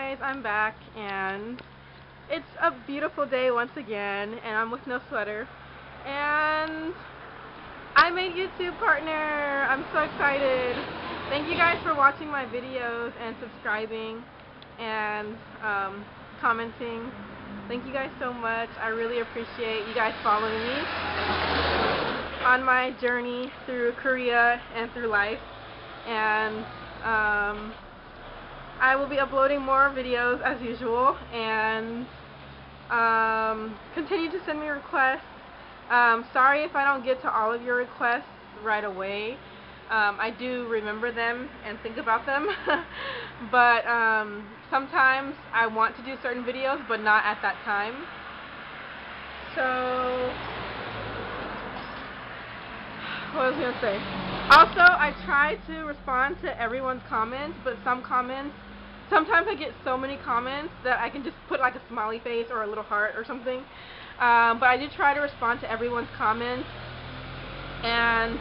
guys, I'm back and it's a beautiful day once again and I'm with no sweater and I made YouTube partner. I'm so excited. Thank you guys for watching my videos and subscribing and commenting. Thank you guys so much. I really appreciate you guys following me on my journey through Korea and through life, and I will be uploading more videos as usual, and continue to send me requests. Sorry if I don't get to all of your requests right away. I do remember them and think about them, but sometimes I want to do certain videos, but not at that time. So, what was I going to say? Also, I try to respond to everyone's comments, but sometimes I get so many comments that I can just put like a smiley face or a little heart or something. But I do try to respond to everyone's comments, and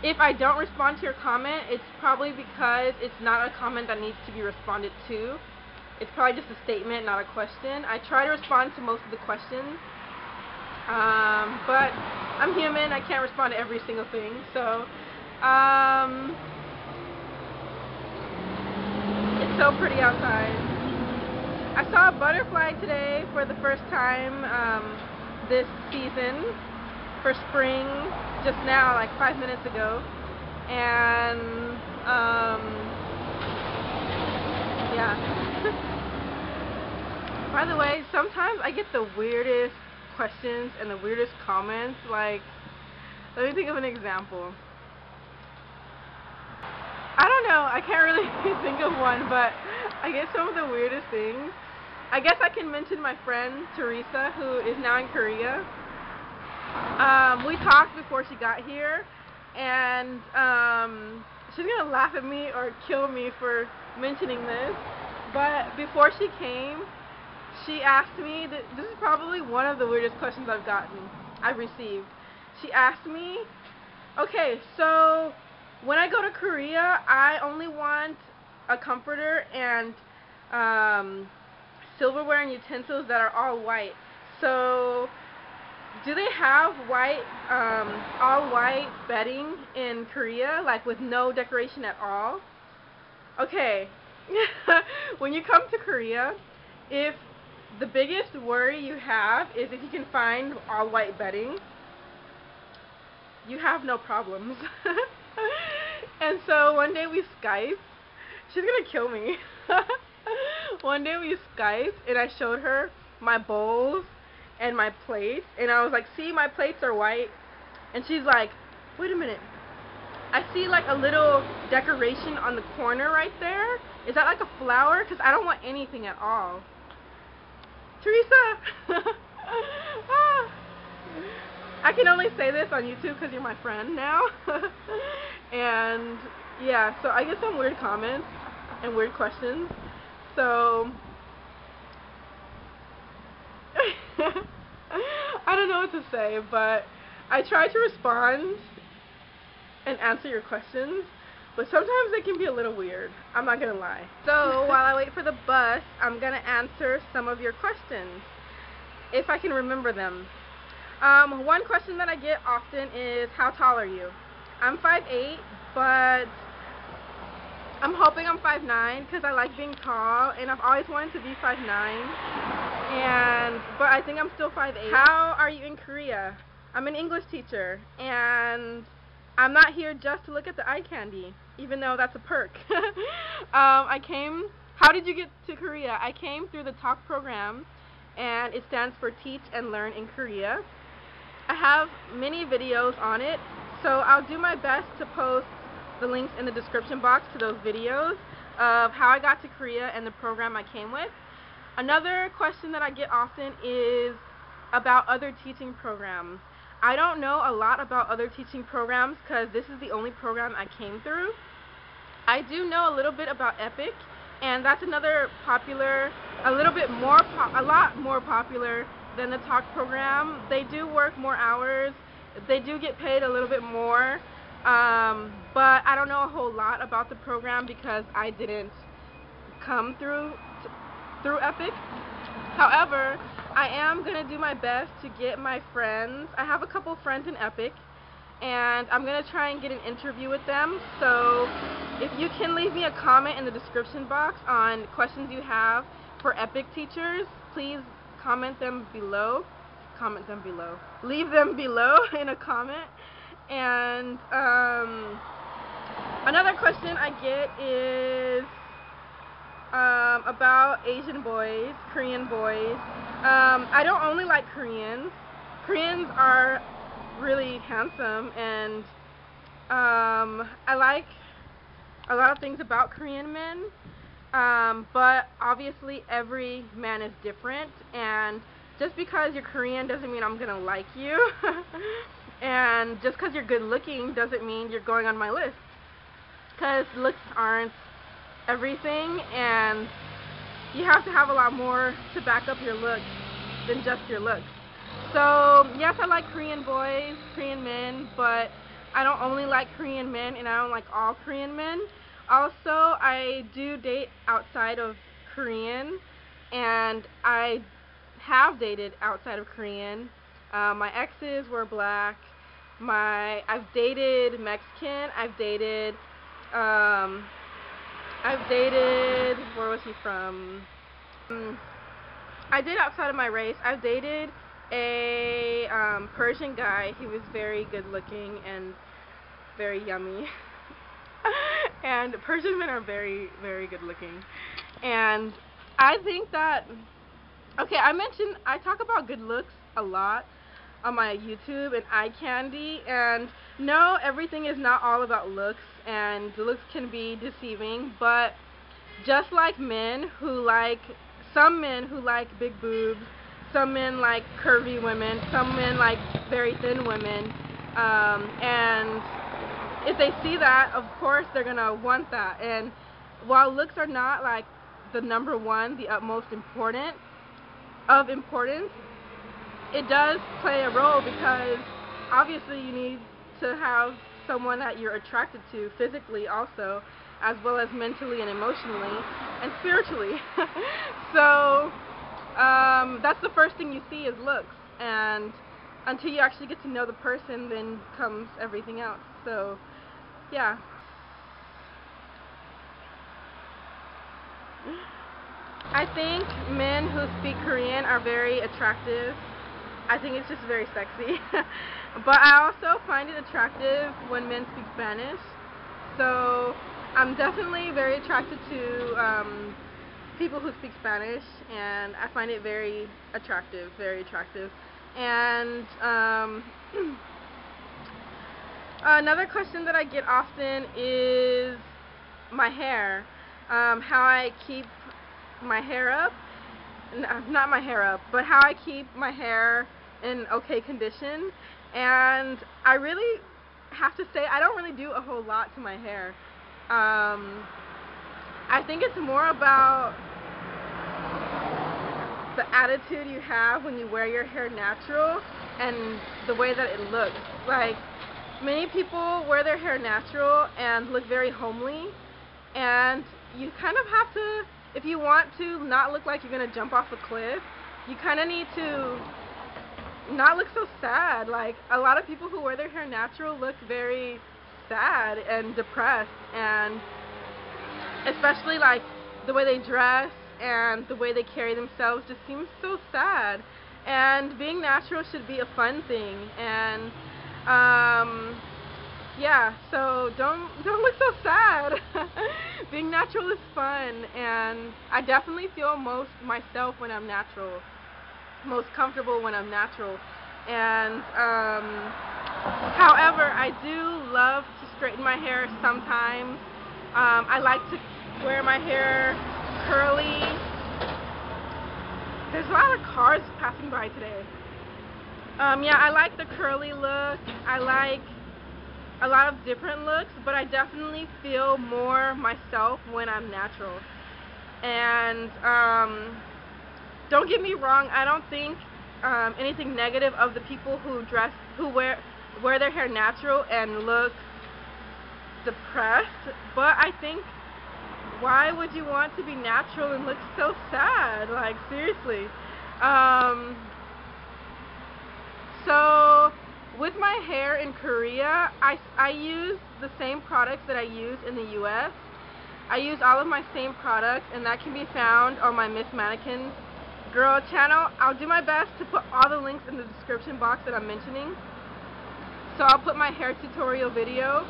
if I don't respond to your comment, it's probably because it's not a comment that needs to be responded to. It's probably just a statement, not a question. I try to respond to most of the questions, but I'm human. I can't respond to every single thing. So it's so pretty outside. I saw a butterfly today for the first time this season for spring, just now, like 5 minutes ago, and yeah. By the way, sometimes I get the weirdest questions and the weirdest comments. Like, let me think of an example. I don't know, I can't really think of one, but I get some of the weirdest things. I guess I can mention my friend Teresa, who is now in Korea. We talked before she got here, and she's gonna laugh at me or kill me for mentioning this, but before she came, she asked me, this is probably one of the weirdest questions I've received. She asked me, okay, so when I go to Korea, I only want a comforter and silverware and utensils that are all white. So do they have white, all white bedding in Korea, like with no decoration at all? Okay, when you come to Korea, if the biggest worry you have is if you can find all white bedding, you have no problems. And so one day we Skyped. She's gonna kill me. One day we Skyped and I showed her my bowls and my plates, and I was like, see, my plates are white. And she's like, wait a minute, I see like a little decoration on the corner right there. Is that like a flower? Because I don't want anything at all. Teresa! I can only say this on YouTube because you're my friend now. And yeah, so I get some weird comments and weird questions. So I don't know what to say, but I try to respond and answer your questions, but sometimes they can be a little weird. I'm not gonna lie. So while I wait for the bus, I'm gonna answer some of your questions, if I can remember them. One question that I get often is, how tall are you? I'm 5'8", but I'm hoping I'm 5'9", because I like being tall, and I've always wanted to be 5'9", but I think I'm still 5'8". How are you in Korea? I'm an English teacher, and I'm not here just to look at the eye candy, even though that's a perk. How did you get to Korea? I came through the TALK program, and it stands for Teach and Learn in Korea. I have many videos on it, so I'll do my best to post the links in the description box to those videos of how I got to Korea and the program I came with. Another question that I get often is about other teaching programs. I don't know a lot about other teaching programs because this is the only program I came through. I do know a little bit about EPIC, and that's another popular, a lot more popular than the TALK program. They do work more hours. They do get paid a little bit more, but I don't know a whole lot about the program because I didn't come through Epic. However, I am going to do my best to get my friends. I have a couple friends in Epic, and I'm going to try and get an interview with them. So if you can leave me a comment in the description box on questions you have for Epic teachers, please comment them below. Leave them below in a comment. And another question I get is about Asian boys, Korean boys. I don't only like Koreans. Koreans are really handsome, and I like a lot of things about Korean men, but obviously every man is different, and just because you're Korean doesn't mean I'm gonna like you. And just because you're good looking doesn't mean you're going on my list, because looks aren't everything, and you have to have a lot more to back up your looks than just your looks. So yes, I like Korean boys, Korean men, but I don't only like Korean men, and I don't like all Korean men. Also, I do date outside of Korean, and I have dated outside of Korean. My exes were black. I've dated Mexican. I've dated, where was he from? I did outside of my race. I've dated a Persian guy. He was very good looking and very yummy. And Persian men are very, very good looking. And I think that, okay, I talk about good looks a lot on my YouTube and eye candy, and no, everything is not all about looks, and the looks can be deceiving, but just like some men who like big boobs, some men like curvy women, some men like very thin women, and if they see that, of course they're gonna want that. And while looks are not like the number one, the utmost importance, it does play a role, because obviously you need to have someone that you're attracted to physically also, as well as mentally and emotionally and spiritually. So that's the first thing you see is looks, and until you actually get to know the person, then comes everything else. So yeah. I think men who speak Korean are very attractive. I think it's just very sexy. But I also find it attractive when men speak Spanish. So I'm definitely very attracted to people who speak Spanish, and I find it very attractive, very attractive. And another question that I get often is my hair, how I keep my hair up. Not my hair up, but how I keep my hair in okay condition. And I really have to say, I don't really do a whole lot to my hair. I think it's more about the attitude you have when you wear your hair natural and the way that it looks. Like, many people wear their hair natural and look very homely, and you kind of have to, if you want to not look like you're going to jump off a cliff, you kind of need to not look so sad. Like, a lot of people who wear their hair natural look very sad and depressed, and especially like the way they dress and the way they carry themselves just seems so sad. And being natural should be a fun thing, and yeah, so don't look so sad. Being natural is fun, and I definitely feel most myself when I'm natural, most comfortable when I'm natural. And however, I do love to straighten my hair sometimes. I like to wear my hair curly. There's a lot of cars passing by today. Yeah, I like the curly look. I like a lot of different looks, but I definitely feel more myself when I'm natural. And don't get me wrong, I don't think anything negative of the people who wear their hair natural and look depressed, but I think why would you want to be natural and look so sad? Like, seriously. Um, so with my hair in Korea, I use the same products that I use in the US. I use all of my same products, and that can be found on my Miss Mannequin Girl channel. I'll do my best to put all the links in the description box that I'm mentioning. So I'll put my hair tutorial video.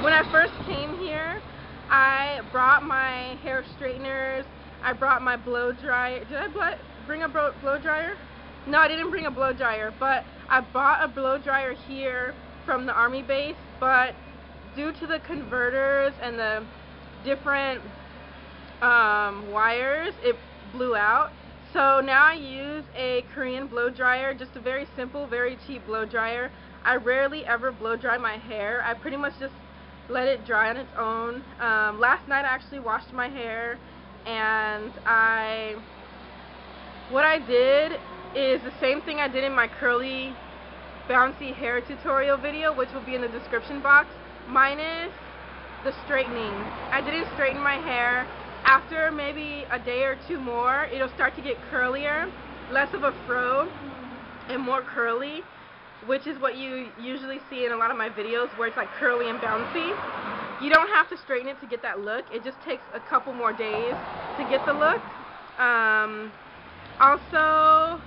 When I first came here, I brought my hair straighteners, I brought my blow dryer. Did I bring a blow dryer? No, I didn't bring a blow dryer, but I bought a blow dryer here from the army base, but due to the converters and the different wires, it blew out. So now I use a Korean blow dryer, just a very simple, very cheap blow dryer. I rarely ever blow dry my hair. I pretty much just let it dry on its own. Last night I actually washed my hair, and what I did is the same thing I did in my curly bouncy hair tutorial video, which will be in the description box, minus the straightening. I didn't straighten my hair. After maybe a day or two more, it'll start to get curlier, less of a fro and more curly, which is what you usually see in a lot of my videos, where it's like curly and bouncy. You don't have to straighten it to get that look. It just takes a couple more days to get the look. Also,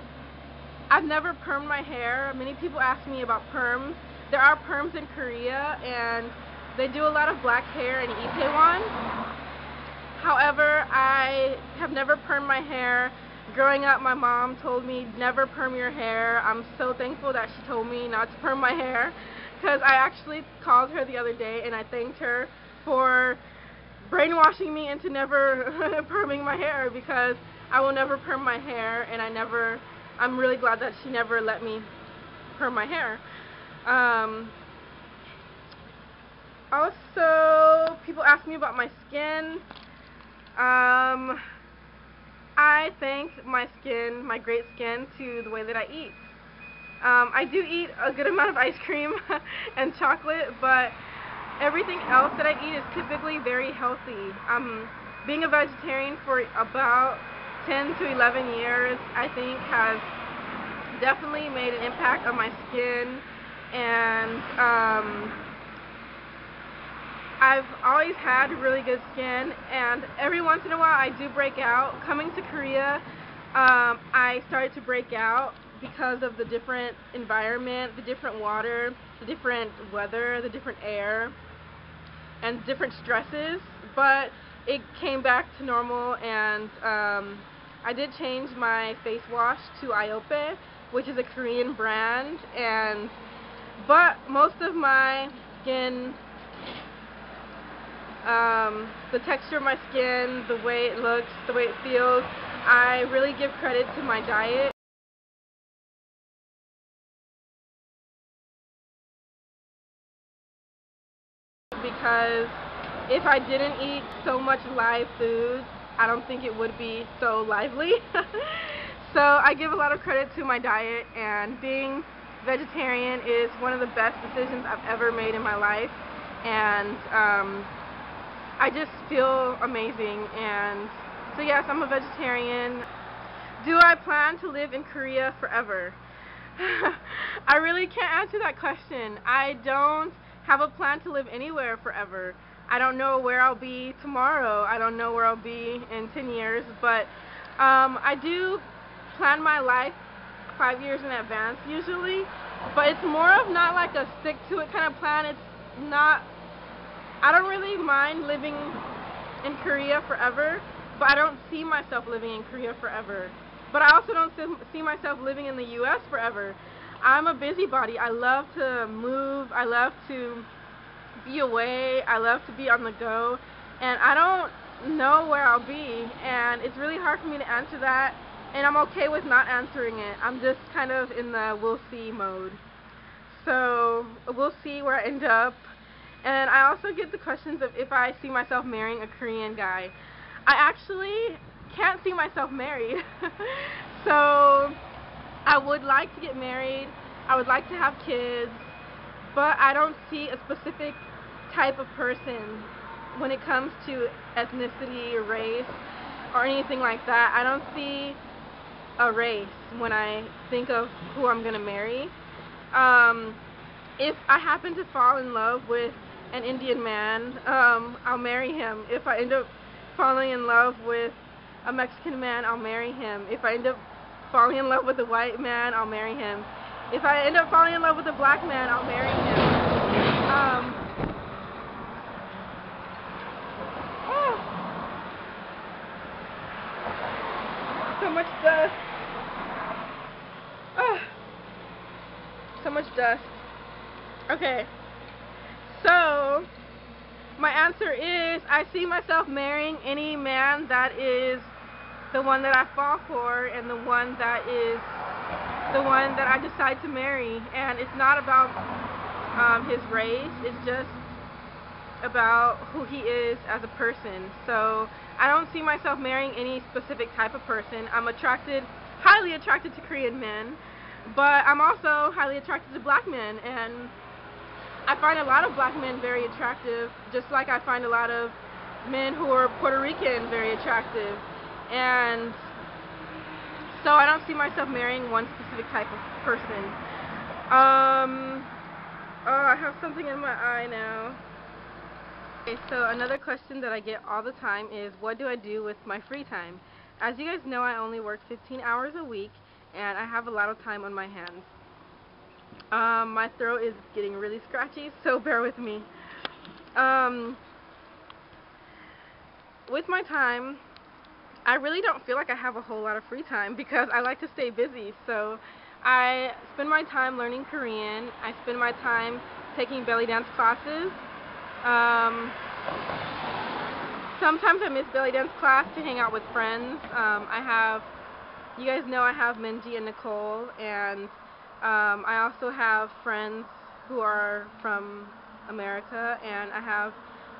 I've never permed my hair. Many people ask me about perms. There are perms in Korea, and they do a lot of black hair in Itaewon. However, I have never permed my hair. Growing up, my mom told me never perm your hair. I'm so thankful that she told me not to perm my hair, because I actually called her the other day and I thanked her for brainwashing me into never perming my hair, because I will never perm my hair, and I'm really glad that she never let me perm my hair. Also, people ask me about my skin. I thank my skin, my great skin, to the way that I eat. I do eat a good amount of ice cream and chocolate, but everything else that I eat is typically very healthy. Being a vegetarian for about 10 to 11 years, I think, has definitely made an impact on my skin, and I've always had really good skin, and every once in a while I do break out. Coming to Korea, I started to break out because of the different environment, the different water, the different weather, the different air, and different stresses, but it came back to normal, and I did change my face wash to Iope, which is a Korean brand, but most of my skin, the texture of my skin, the way it looks, the way it feels, I really give credit to my diet. Because if I didn't eat so much live food, I don't think it would be so lively. So I give a lot of credit to my diet, and being vegetarian is one of the best decisions I've ever made in my life, and I just feel amazing. And so yes, I'm a vegetarian. Do I plan to live in Korea forever? I really can't answer that question. I don't have a plan to live anywhere forever. I don't know where I'll be tomorrow. I don't know where I'll be in 10 years, but I do plan my life 5 years in advance usually, but it's more of not like a stick to it kind of plan. It's not, I don't really mind living in Korea forever, but I don't see myself living in Korea forever. But I also don't see myself living in the US forever. I'm a busybody. I love to move. I love to be away. I love to be on the go. And I don't know where I'll be. And it's really hard for me to answer that. And I'm okay with not answering it. I'm just kind of in the we'll see mode. So we'll see where I end up. And I also get the questions of if I see myself marrying a Korean guy. I actually can't see myself married. So I would like to get married. I would like to have kids, but I don't see a specific type of person when it comes to ethnicity or race or anything like that. I don't see a race when I think of who I'm gonna marry. If I happen to fall in love with an Indian man, I'll marry him. If I end up falling in love with a Mexican man, I'll marry him. If I end up falling in love with a white man, I'll marry him. If I end up falling in love with a black man, I'll marry him. So much dust. So much dust. Okay. So, my answer is I see myself marrying any man that is the one that I fall for and the one that is the one that I decide to marry. And it's not about his race, it's just about who he is as a person. So I don't see myself marrying any specific type of person. I'm highly attracted to Korean men, but I'm also highly attracted to black men, and I find a lot of black men very attractive, just like I find a lot of men who are Puerto Rican very attractive. And so I don't see myself marrying one specific type of person. Oh, I have something in my eye now. Okay, so another question that I get all the time is, what do I do with my free time? As you guys know, I only work 15 hours a week, and I have a lot of time on my hands. My throat is getting really scratchy, so bear with me. With my time, I really don't feel like I have a whole lot of free time because I like to stay busy. So I spend my time learning Korean. I spend my time taking belly dance classes. Sometimes I miss belly dance class to hang out with friends. You guys know I have Minji and Nicole, and I also have friends who are from America, and I have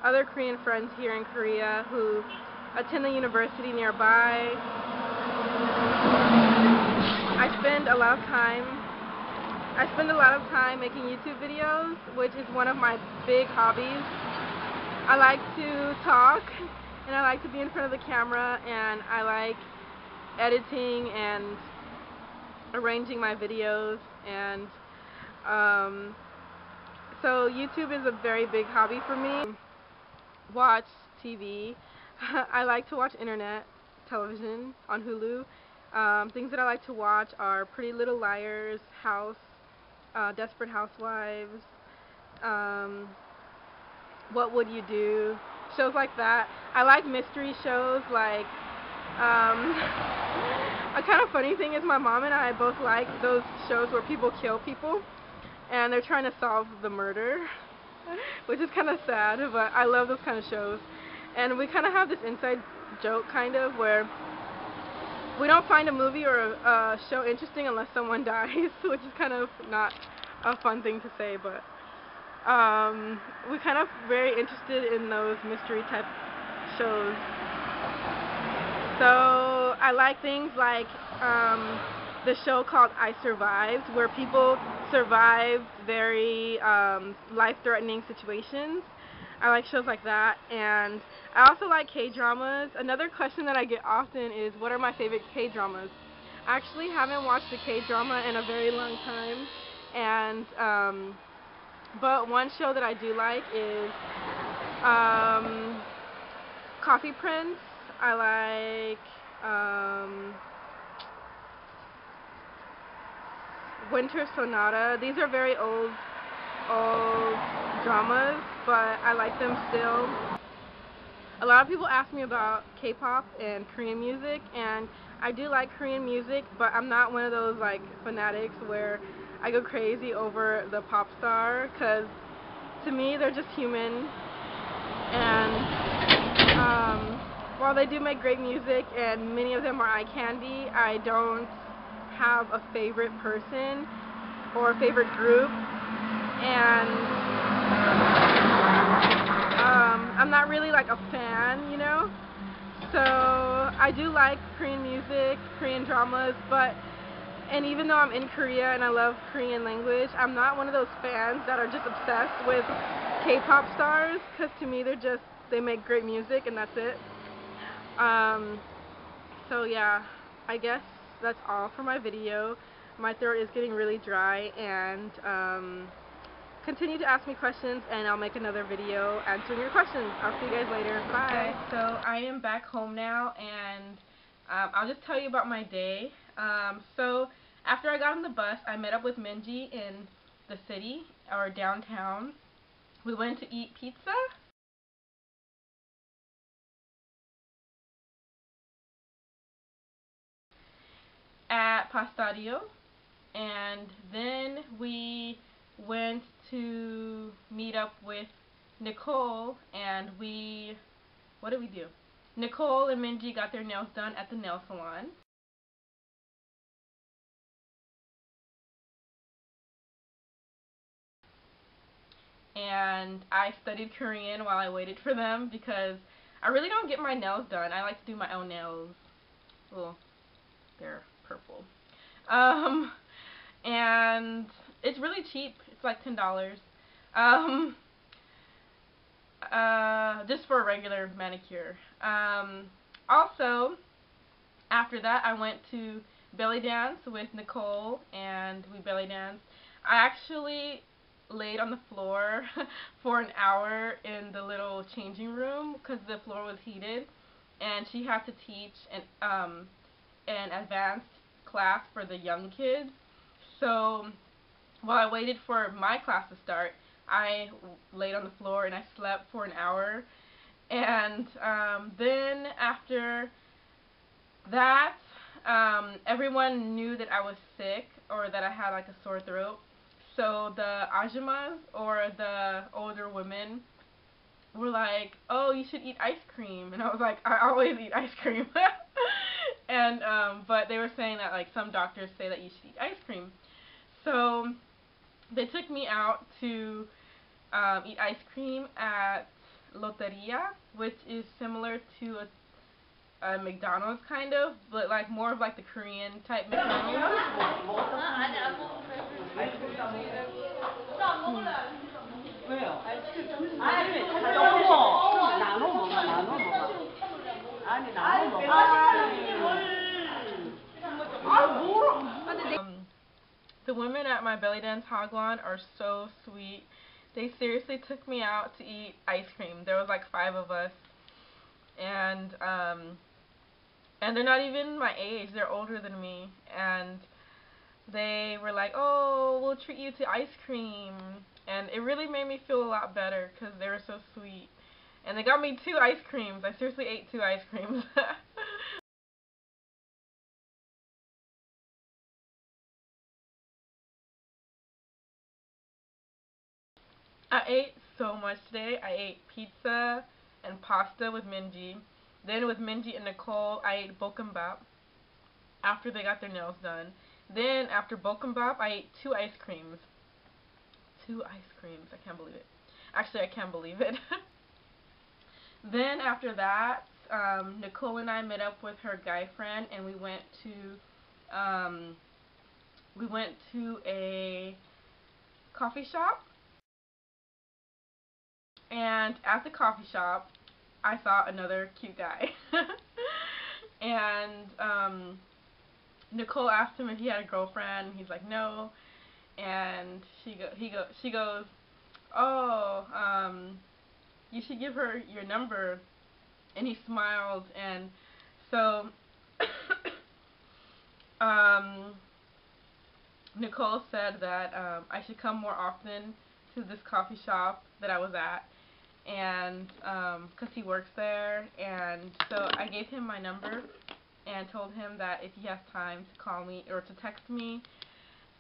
other Korean friends here in Korea who attend the university nearby. I spend a lot of time making YouTube videos, which is one of my big hobbies. I like to talk, and I like to be in front of the camera, and I like editing and arranging my videos, and so YouTube is a very big hobby for me. Watch TV. I like to watch internet television on Hulu. Things that I like to watch are Pretty Little Liars, House, Desperate Housewives, What Would You Do, shows like that. I like mystery shows, like a kind of funny thing is my mom and I both like those shows where people kill people and they're trying to solve the murder, which is kind of sad, but I love those kind of shows. And we kind of have this inside joke kind of where we don't find a movie or a show interesting unless someone dies, which is kind of not a fun thing to say, but we're kind of very interested in those mystery type shows. So I like things like the show called I Survived, where people survive very life-threatening situations. I like shows like that, and I also like K-dramas. Another question that I get often is, what are my favorite K-dramas? I actually haven't watched a K-drama in a very long time, and but one show that I do like is Coffee Prince. I like Winter Sonata. These are very old dramas, but I like them still. A lot of people ask me about K-pop and Korean music, and I do like Korean music, but I'm not one of those like fanatics where I go crazy over the pop star, because to me they're just human, and while they do make great music and many of them are eye candy, I don't have a favorite person or a favorite group, and I'm not really like a fan, you know. So I do like Korean music, Korean dramas, and even though I'm in Korea and I love Korean language, I'm not one of those fans that are just obsessed with K-pop stars, because to me they make great music and that's it. So yeah, I guess that's all for my video. My throat is getting really dry, and continue to ask me questions and I'll make another video answering your questions. I'll see you guys later. Bye. Okay, so I am back home now, and I'll just tell you about my day. So after I got on the bus, I met up with Minji in the city, or downtown. We went to eat pizza. At Pastadio, and then we went to meet up with Nicole, and what did we do? Nicole and Minji got their nails done at the nail salon. And I studied Korean while I waited for them because I really don't get my nails done. I like to do my own nails. Well, they're purple. And it's really cheap. It's like $10. Just for a regular manicure. Also, after that, I went to belly dance with Nicole, and we belly danced. I actually laid on the floor for an hour in the little changing room because the floor was heated, and she had to teach an advanced class for the young kids. So while I waited for my class to start, I laid on the floor and I slept for an hour. And then after that, everyone knew that I was sick or that I had like a sore throat. So the ajumas, or the older women, were like, "Oh, you should eat ice cream." And I was like, "I always eat ice cream." And but they were saying that like some doctors say that you should eat ice cream. So they took me out to eat ice cream at Loteria, which is similar to a McDonald's kind of, but like more of like the Korean type McDonald's. The women at my belly dance hagwon are so sweet. They seriously took me out to eat ice cream. There was like 5 of us, and they're not even my age. They're older than me, and they were like, "Oh, we'll treat you to ice cream," and it really made me feel a lot better because they were so sweet. And they got me 2 ice creams. I seriously ate 2 ice creams. I ate so much today. I ate pizza and pasta with Minji. Then with Minji and Nicole, I ate bokkeumbap after they got their nails done. Then after bokkeumbap, I ate 2 ice creams. 2 ice creams. I can't believe it. Actually, I can't believe it. Then after that, Nicole and I met up with her guy friend, and we went to a coffee shop. And at the coffee shop, I saw another cute guy. And Nicole asked him if he had a girlfriend. He's like, no. And she goes, "Oh, you should give her your number." And he smiled, and so Nicole said that I should come more often to this coffee shop that I was at, and because he works there. And so I gave him my number and told him that if he has time to call me or to text me.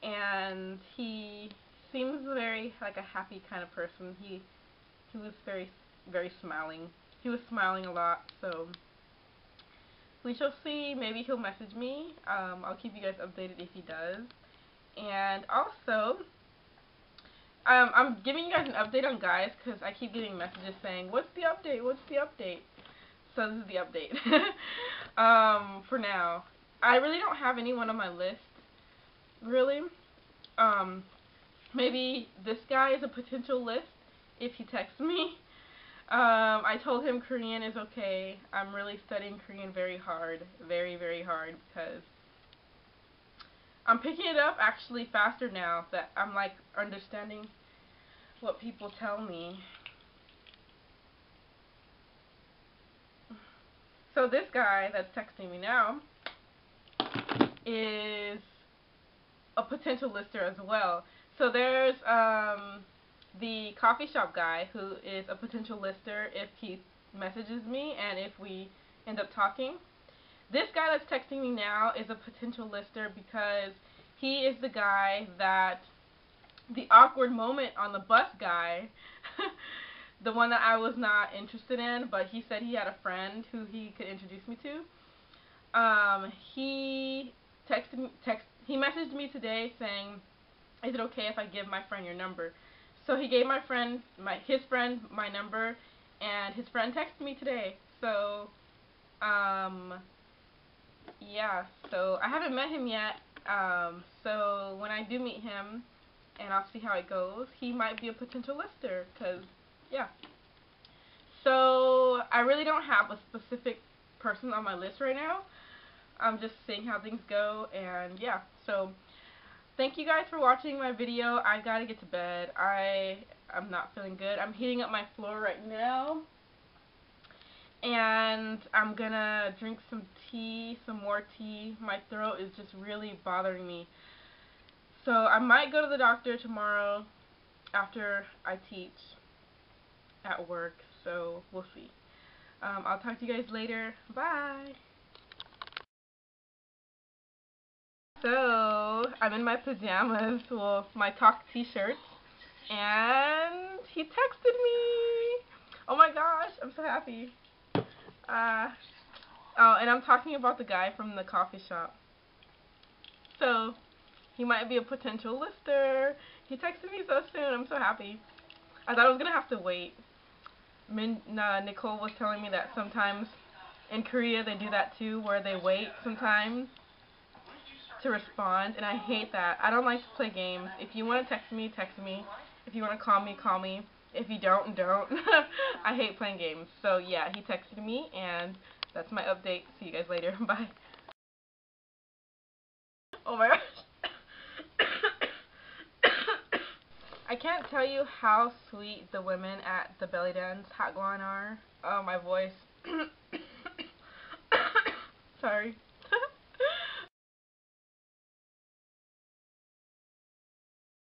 And he seems very like a happy kind of person. He was very smiling. He was smiling a lot, so we shall see. Maybe he'll message me. I'll keep you guys updated if he does. And also, I'm giving you guys an update on guys because I keep getting messages saying, "What's the update? What's the update?" So this is the update. For now, I really don't have anyone on my list. Really. Maybe this guy is a potential list if he texts me. I told him Korean is okay. I'm really studying Korean very hard, very, very hard, because I'm picking it up actually faster now that I'm like understanding what people tell me. So this guy that's texting me now is a potential lister as well. So there's the coffee shop guy who is a potential lister if he messages me and if we end up talking. This guy that's texting me now is a potential lister because he is the guy that the awkward moment on the bus guy, the one that I was not interested in, but he said he had a friend who he could introduce me to. He he messaged me today saying, "Is it okay if I give my friend your number?" So he gave his friend my number, and his friend texted me today. So, yeah. So I haven't met him yet. So when I do meet him, and I'll see how it goes, he might be a potential lister. Cause, yeah. So I really don't have a specific person on my list right now. I'm just seeing how things go, and yeah. So thank you guys for watching my video. I gotta get to bed. I'm not feeling good. I'm heating up my floor right now, and I'm gonna drink some tea, some more tea. My throat is just really bothering me. So I might go to the doctor tomorrow after I teach at work, so we'll see. I'll talk to you guys later. Bye! So, I'm in my pajamas, well, my talk t-shirt, and he texted me! Oh my gosh, I'm so happy. Oh, and I'm talking about the guy from the coffee shop. So, he might be a potential lister. He texted me so soon, I'm so happy. I thought I was gonna have to wait. Nicole was telling me that sometimes in Korea they do that too, where they wait sometimes to respond, and I hate that. I don't like to play games. If you want to text me, text me. If you want to call me, call me. If you don't, don't. I hate playing games. So yeah, he texted me, and that's my update. See you guys later. Bye. Oh my gosh. I can't tell you how sweet the women at the belly dance hagwon are. Oh, my voice. Sorry.